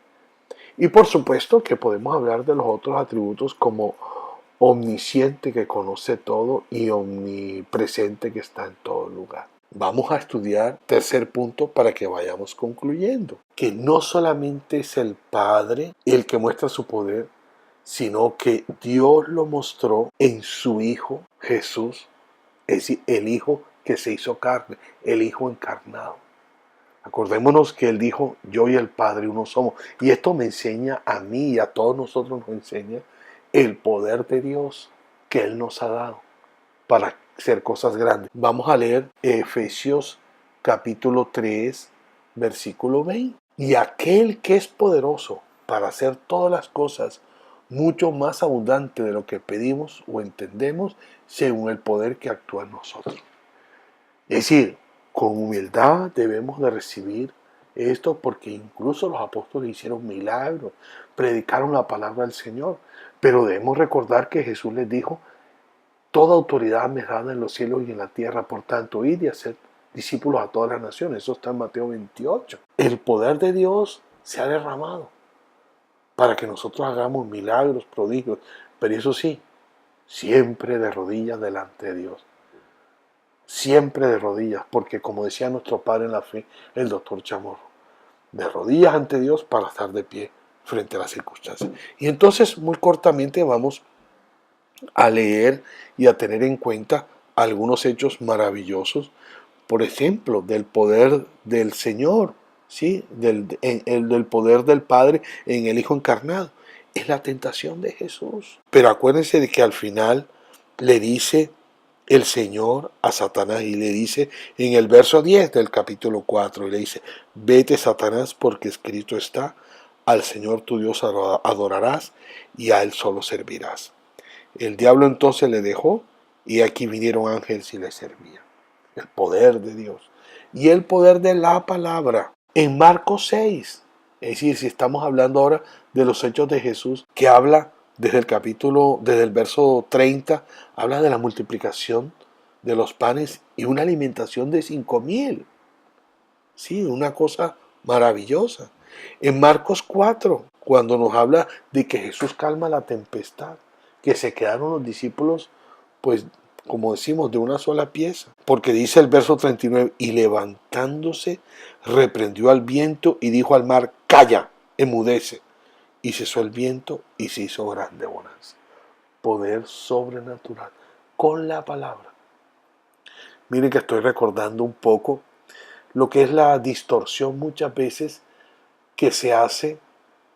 A: Y por supuesto que podemos hablar de los otros atributos como omnisciente, que conoce todo, y omnipresente, que está en todo lugar. Vamos a estudiar tercer punto para que vayamos concluyendo, que no solamente es el Padre el que muestra su poder, sino que Dios lo mostró en su Hijo Jesús, es decir, el Hijo que se hizo carne, el Hijo encarnado. Acordémonos que Él dijo, yo y el Padre uno somos. Y esto me enseña a mí y a todos nosotros nos enseña el poder de Dios que Él nos ha dado para hacer cosas grandes. Vamos a leer Efesios capítulo 3, versículo 20. Y aquel que es poderoso para hacer todas las cosas mucho más abundante de lo que pedimos o entendemos, según el poder que actúa en nosotros. Es decir, con humildad debemos de recibir esto, porque incluso los apóstoles hicieron milagros, predicaron la palabra del Señor, pero debemos recordar que Jesús les dijo, toda autoridad me es dada en los cielos y en la tierra, por tanto, id y hacer discípulos a todas las naciones. Eso está en Mateo 28. El poder de Dios se ha derramado para que nosotros hagamos milagros, prodigios, pero eso sí, siempre de rodillas delante de Dios. Siempre de rodillas, porque como decía nuestro padre en la fe, el doctor Chamorro, de rodillas ante Dios para estar de pie frente a las circunstancias. Y entonces, muy cortamente, vamos a leer y a tener en cuenta algunos hechos maravillosos, por ejemplo, del poder del Señor, ¿sí? del poder del Padre en el Hijo encarnado. Es la tentación de Jesús. Pero acuérdense de que al final le dice el Señor a Satanás y le dice en el verso 10 del capítulo 4, y le dice, vete Satanás, porque escrito está, al Señor tu Dios adorarás y a Él solo servirás. El diablo entonces le dejó y aquí vinieron ángeles y le servían. El poder de Dios y el poder de la palabra. En Marcos 6, es decir, si estamos hablando ahora de los hechos de Jesús, que habla desde el verso 30, habla de la multiplicación de los panes y una alimentación de 5,000. Sí, una cosa maravillosa. En Marcos 4, cuando nos habla de que Jesús calma la tempestad, que se quedaron los discípulos, pues, como decimos, de una sola pieza. Porque dice el verso 39, y levantándose, reprendió al viento y dijo al mar, calla, enmudece. Y cesó el viento y se hizo grande bonanza. Poder sobrenatural con la palabra. Miren que estoy recordando un poco lo que es la distorsión muchas veces que se hace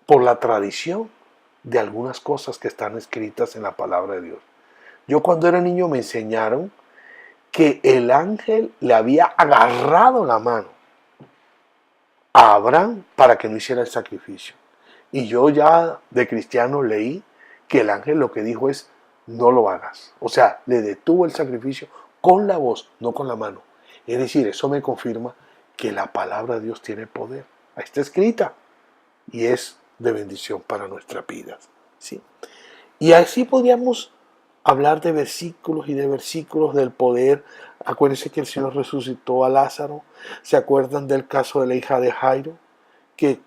A: por la tradición de algunas cosas que están escritas en la palabra de Dios. Yo cuando era niño me enseñaron que el ángel le había agarrado la mano a Abraham para que no hiciera el sacrificio. Y yo ya de cristiano leí que el ángel lo que dijo es, no lo hagas. O sea, le detuvo el sacrificio con la voz, no con la mano. Es decir, eso me confirma que la palabra de Dios tiene poder. Ahí está escrita y es de bendición para nuestras vidas. ¿Sí? Y así podríamos hablar de versículos y de versículos del poder. Acuérdense que el Señor resucitó a Lázaro. ¿Se acuerdan del caso de la hija de Jairo? Que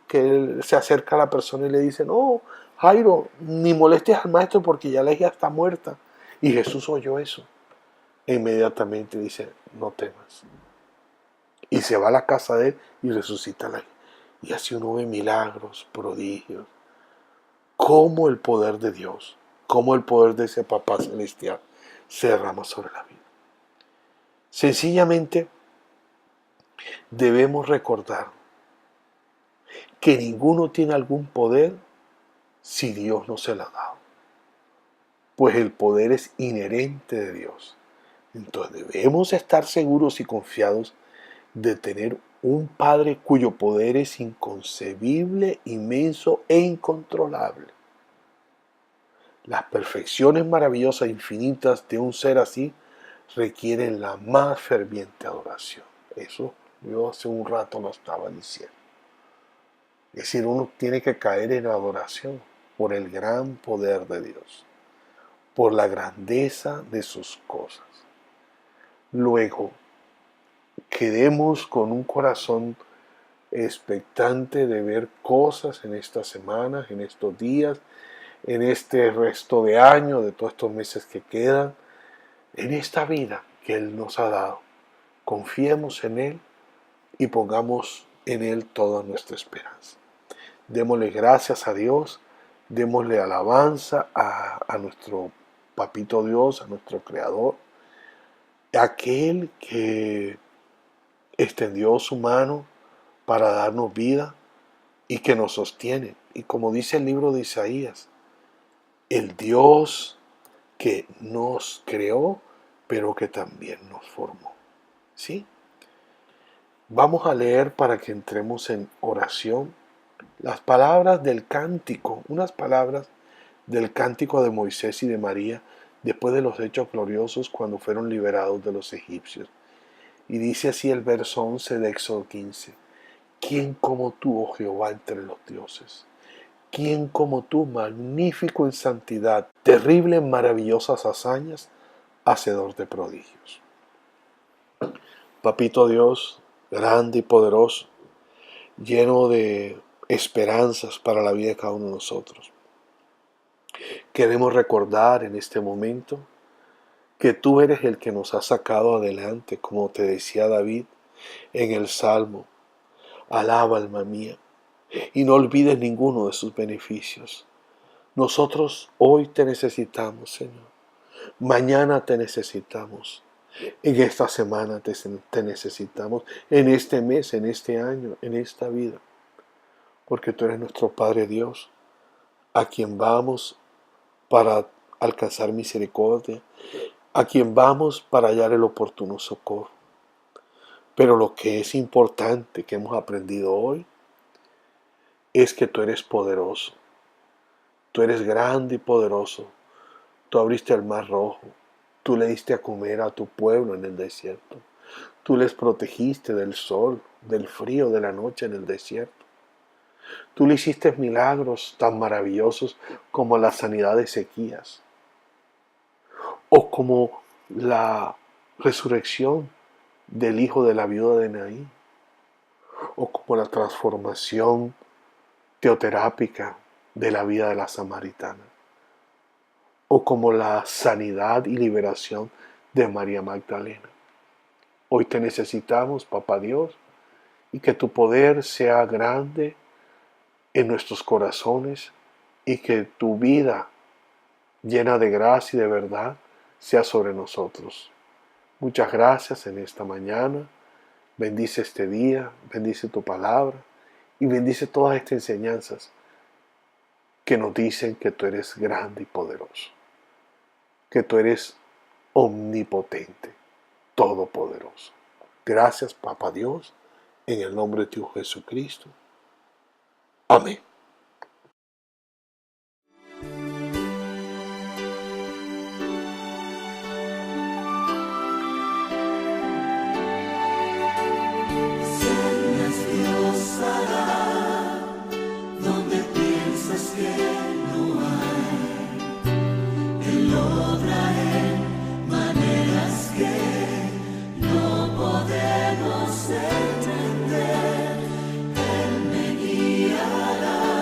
A: se acerca a la persona y le dice, no, Jairo, ni molestes al maestro porque ya la hija está muerta. Y Jesús oyó eso. E inmediatamente dice, no temas. Y se va a la casa de él y resucita a la hija. Y así uno ve milagros, prodigios. Cómo el poder de Dios, cómo el poder de ese Papá Celestial se derrama sobre la vida. Sencillamente debemos recordar que ninguno tiene algún poder si Dios no se lo ha dado. Pues el poder es inherente de Dios. Entonces debemos estar seguros y confiados de tener un Padre cuyo poder es inconcebible, inmenso e incontrolable. Las perfecciones maravillosas e infinitas de un ser así requieren la más ferviente adoración. Eso yo hace un rato lo estaba diciendo. Es decir, uno tiene que caer en adoración por el gran poder de Dios. por la grandeza de sus cosas. Luego, quedemos con un corazón expectante de ver cosas en estas semanas, en estos días, en este resto de año, de todos estos meses que quedan, en esta vida que Él nos ha dado. Confiemos en Él y pongamos en Él toda nuestra esperanza. Démosle gracias a Dios, démosle alabanza a nuestro Papito Dios, a nuestro Creador, aquel que extendió su mano para darnos vida y que nos sostiene. Y como dice el libro de Isaías, el Dios que nos creó, pero que también nos formó. ¿Sí? Vamos a leer para que entremos en oración las palabras del cántico, unas palabras del cántico de Moisés y de María después de los hechos gloriosos cuando fueron liberados de los egipcios. Y dice así el verso 11 de Éxodo 15. ¿Quién como tú, oh Jehová, entre los dioses? ¿Quién como tú, magnífico en santidad, terrible en maravillosas hazañas, hacedor de prodigios? Papito Dios, grande y poderoso, lleno de esperanzas para la vida de cada uno de nosotros. Queremos recordar en este momento que tú eres el que nos ha sacado adelante, como te decía David en el Salmo. Alaba, alma mía, y no olvides ninguno de sus beneficios. Nosotros hoy te necesitamos, Señor. Mañana te necesitamos. En esta semana te necesitamos. En este mes, en este año, en esta vida. Porque tú eres nuestro Padre Dios, a quien vamos para alcanzar misericordia, a quien vamos para hallar el oportuno socorro. Pero lo que es importante que hemos aprendido hoy es que tú eres poderoso, tú eres grande y poderoso. Tú abriste el mar rojo, tú le diste a comer a tu pueblo en el desierto, tú les protegiste del sol, del frío de la noche en el desierto. Tú le hiciste milagros tan maravillosos como la sanidad de Ezequías, o como la resurrección del hijo de la viuda de Naín, o como la transformación teoterápica de la vida de la samaritana, o como la sanidad y liberación de María Magdalena. Hoy te necesitamos, Papá Dios, y que tu poder sea grande en nuestros corazones y que tu vida llena de gracia y de verdad sea sobre nosotros. Muchas gracias en esta mañana. Bendice este día, bendice tu palabra y bendice todas estas enseñanzas que nos dicen que tú eres grande y poderoso, que tú eres omnipotente, todopoderoso. Gracias, Papá Dios, en el nombre de tu Jesucristo. Amén.
D: Entender, Él me guiará.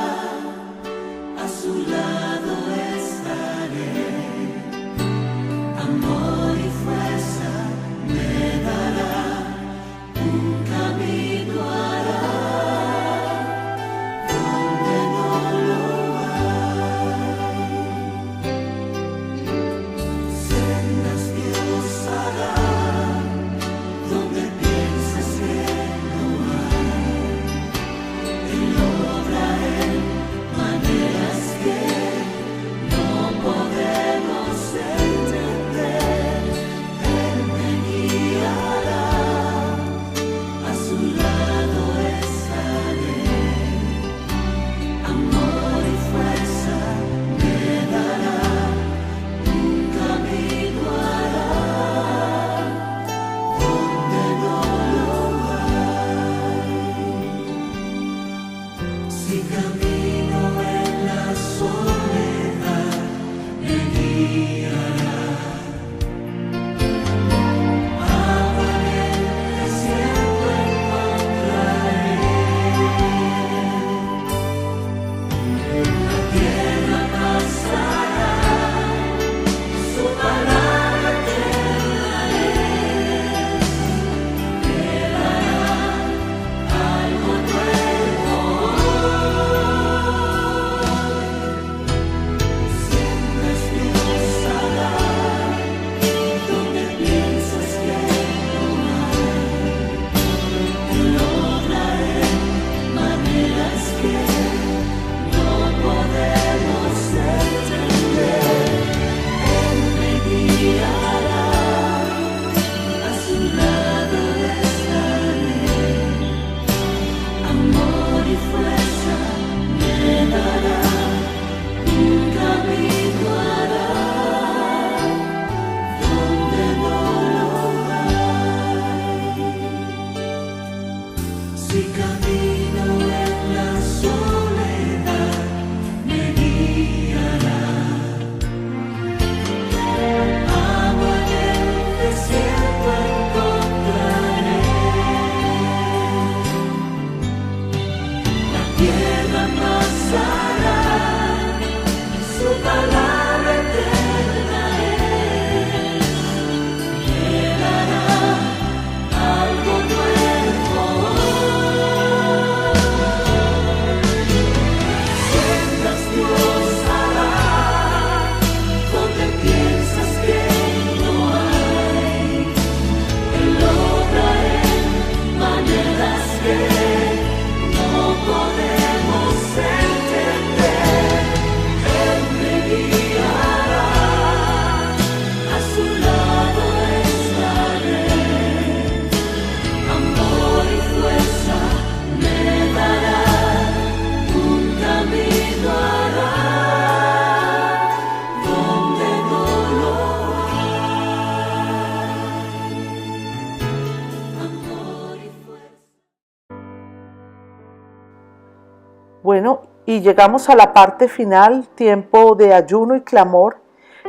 C: Bueno, y llegamos a la parte final, tiempo de ayuno y clamor,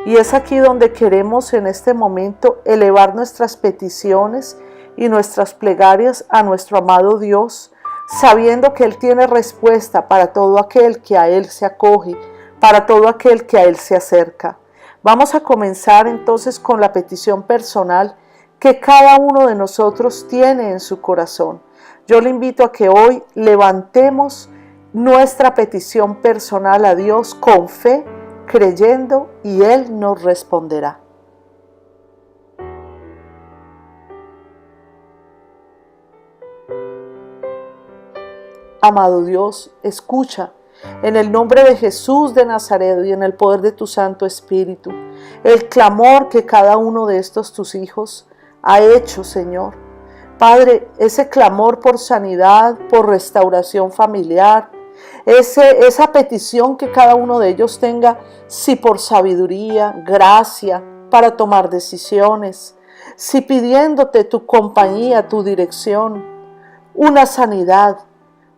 C: y es aquí donde queremos en este momento elevar nuestras peticiones y nuestras plegarias a nuestro amado Dios, sabiendo que Él tiene respuesta para todo aquel que a Él se acoge, para todo aquel que a Él se acerca. Vamos a comenzar entonces con la petición personal que cada uno de nosotros tiene en su corazón. Yo le invito a que hoy levantemos nuestra petición personal a Dios con fe, creyendo, y Él nos responderá. Amado Dios, escucha, en el nombre de Jesús de Nazaret y en el poder de tu Santo Espíritu, el clamor que cada uno de estos tus hijos ha hecho, Señor. Padre, ese clamor por sanidad, por restauración familiar, esa petición que cada uno de ellos tenga, si por sabiduría, gracia, para tomar decisiones, si pidiéndote tu compañía, tu dirección, una sanidad,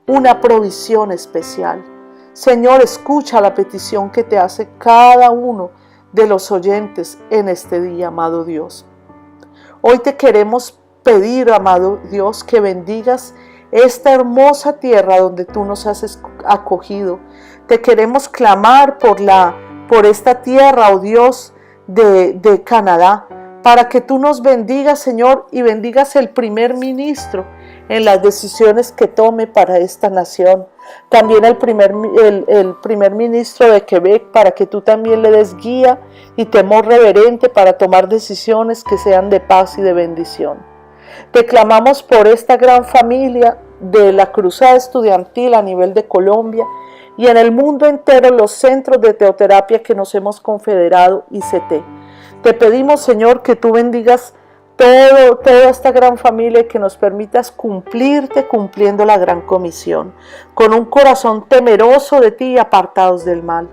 C: una provisión especial. Señor, escucha la petición que te hace cada uno de los oyentes en este día, amado Dios. Hoy te queremos pedir, amado Dios, que bendigas esta hermosa tierra donde tú nos has acogido. Te queremos clamar por esta tierra, oh Dios, de Canadá, para que tú nos bendigas, Señor, y bendigas el primer ministro en las decisiones que tome para esta nación. También el primer ministro de Quebec, para que tú también le des guía y temor reverente para tomar decisiones que sean de paz y de bendición. Te clamamos por esta gran familia de la Cruzada Estudiantil a nivel de Colombia y en el mundo entero los centros de teoterapia que nos hemos confederado ICT. Te pedimos, Señor, que tú bendigas toda esta gran familia y que nos permitas cumplirte cumpliendo la gran comisión, con un corazón temeroso de ti y apartados del mal.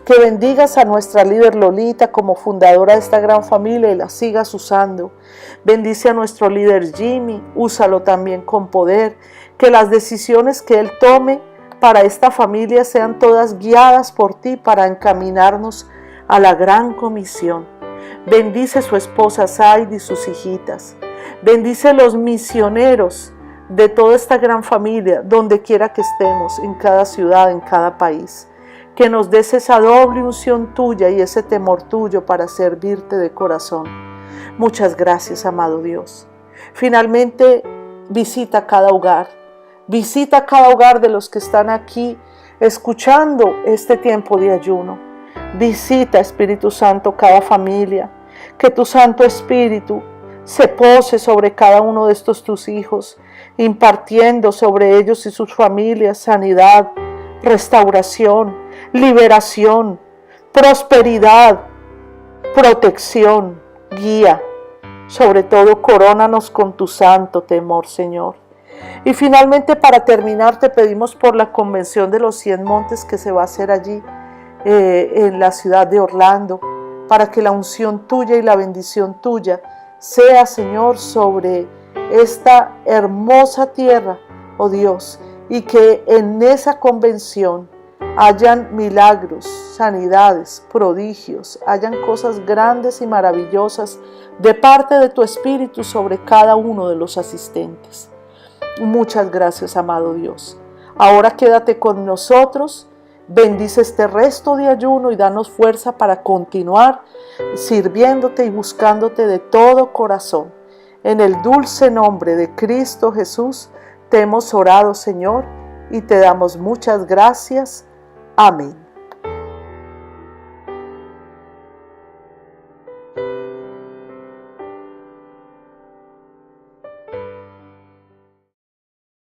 C: Que bendigas a nuestra líder Lolita como fundadora de esta gran familia y la sigas usando. Bendice a nuestro líder Jimmy, úsalo también con poder. Que las decisiones que él tome para esta familia sean todas guiadas por ti para encaminarnos a la gran comisión. Bendice su esposa Said y sus hijitas. Bendice los misioneros de toda esta gran familia, donde quiera que estemos, en cada ciudad, en cada país. Que nos des esa doble unción tuya y ese temor tuyo para servirte de corazón. Muchas gracias, amado Dios. Finalmente, visita cada hogar. Visita cada hogar de los que están aquí escuchando este tiempo de ayuno. Visita, Espíritu Santo, cada familia. Que tu Santo Espíritu se pose sobre cada uno de estos tus hijos, impartiendo sobre ellos y sus familias sanidad, restauración, liberación, prosperidad, protección, guía. Sobre todo, corónanos con tu santo temor, Señor. Y finalmente, para terminar, te pedimos por la convención de los 100 montes que se va a hacer allí en la ciudad de Orlando, para que la unción tuya y la bendición tuya sea, Señor, sobre esta hermosa tierra, oh Dios, y que en esa convención hayan milagros, sanidades, prodigios, hayan cosas grandes y maravillosas de parte de tu Espíritu sobre cada uno de los asistentes. Muchas gracias, amado Dios. Ahora quédate con nosotros. Bendice este resto de ayuno y danos fuerza para continuar sirviéndote y buscándote de todo corazón. En el dulce nombre de Cristo Jesús te hemos orado, Señor, y te damos muchas gracias. Amén.